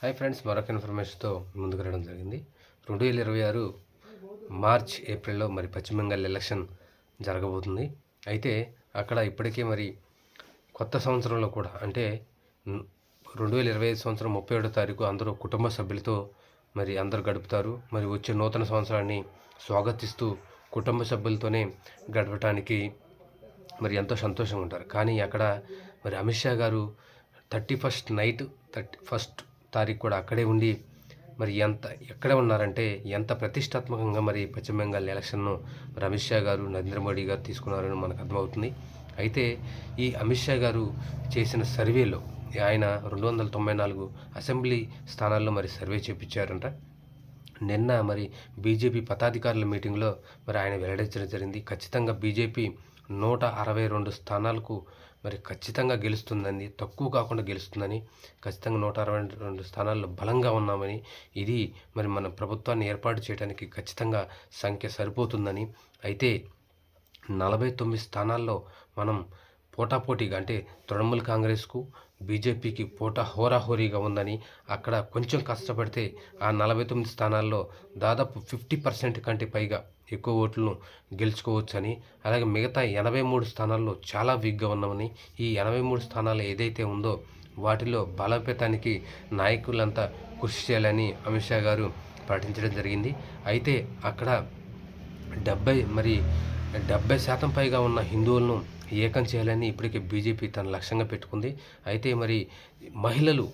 Hi friends, మరొక ఇన్ఫర్మేషన్తో ముందుకు రావడం జరిగింది. 2026 మార్చ్ ఏప్రిల్లో మరి పశ్చిమ బెంగాల్ ఎలక్షన్ జరగబోతుంది. అయితే అక్కడ ఇప్పటికే మరి కొత్త సంవత్సరంలో కూడా అంటే 2025 సంవత్సరం 31వ తారీఖు అందరూ కుటుంబ సభ్యులతో మరి అందరూ గడుపుతారు. మరి వచ్చే నూతన సంవత్సరాన్ని స్వాగతిస్తూ కుటుంబ సభ్యులతోనే గడపటానికి మరి ఎంతో సంతోషంగా ఉంటారు. కానీ అక్కడ మరి అమిత్ షా గారు 31st నైట్ 31st తారీఖు కూడా అక్కడే ఉండి మరి ఎక్కడే ఉన్నారంటే ఎంత ప్రతిష్టాత్మకంగా మరి పశ్చిమ బెంగాల్ ఎలక్షన్ను మరి అమిత్ షా గారు నరేంద్ర మోడీ గారు తీసుకున్నారని మనకు అర్థమవుతుంది. అయితే ఈ అమిత్ షా గారు చేసిన సర్వేలో ఆయన 294 అసెంబ్లీ స్థానాల్లో మరి సర్వే చేపించారంట. నిన్న మరి బీజేపీ పదాధికారుల మీటింగ్లో మరి ఆయన వెల్లడించడం జరిగింది. ఖచ్చితంగా బీజేపీ 162 స్థానాలకు మరి ఖచ్చితంగా గెలుస్తుందని, తక్కువ కాకుండా గెలుస్తుందని, ఖచ్చితంగా 162 స్థానాల్లో బలంగా ఉన్నామని, ఇది మరి మన ప్రభుత్వాన్ని ఏర్పాటు చేయడానికి ఖచ్చితంగా సంఖ్య సరిపోతుందని, అయితే 49 స్థానాల్లో మనం పోటాపోటీగా అంటే తృణమూల్ కాంగ్రెస్కు బీజేపీకి హోరాహోరీగా ఉందని, అక్కడ కొంచెం కష్టపడితే ఆ 49 స్థానాల్లో దాదాపు 50% కంటే పైగా ఎక్కువ ఓట్లను గెలుచుకోవచ్చని, అలాగే మిగతా 83 స్థానాల్లో చాలా వీక్గా ఉన్నామని, ఈ 83 స్థానాలు ఏదైతే ఉందో వాటిలో బలోపేతానికి నాయకులంతా కృషి చేయాలని అమిత్ షా గారు ప్రకటించడం జరిగింది. అయితే అక్కడ 70% పైగా ఉన్న హిందువులను ఏకం చేయాలని ఇప్పటికే బీజేపీ తన లక్ష్యంగా పెట్టుకుంది. అయితే మరి మహిళలు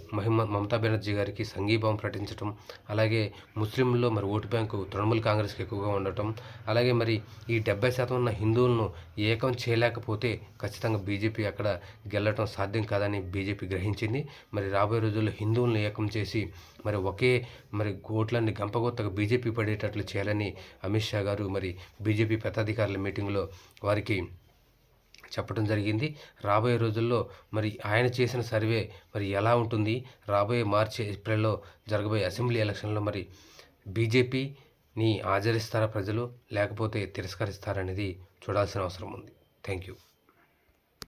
మమతా బెనర్జీ గారికి సంఘీభావం ప్రకటించడం, అలాగే ముస్లింల్లో మరి ఓటు బ్యాంకు తృణమూల్ కాంగ్రెస్కి ఎక్కువగా ఉండటం, అలాగే మరి ఈ 70% ఉన్న హిందువులను ఏకం చేయలేకపోతే ఖచ్చితంగా బీజేపీ అక్కడ గెలవటం సాధ్యం కాదని బీజేపీ గ్రహించింది. మరి రాబోయే రోజుల్లో హిందువులను ఏకం చేసి మరి ఒకే మరి ఓట్లన్నీ గంపగొత్తగా బీజేపీ పడేటట్లు చేయాలని అమిత్ షా గారు మరి బీజేపీ పదాధికారుల మీటింగ్లో వారికి చెప్పడం జరిగింది. రాబోయే రోజుల్లో మరి ఆయన చేసిన సర్వే మరి ఎలా ఉంటుంది, రాబోయే మార్చి ఏప్రిల్లో జరగబోయే అసెంబ్లీ ఎలక్షన్లో మరి బీజేపీని ఆదరిస్తారా ప్రజలు, లేకపోతే తిరస్కరిస్తారనేది చూడాల్సిన అవసరం ఉంది. Thank you.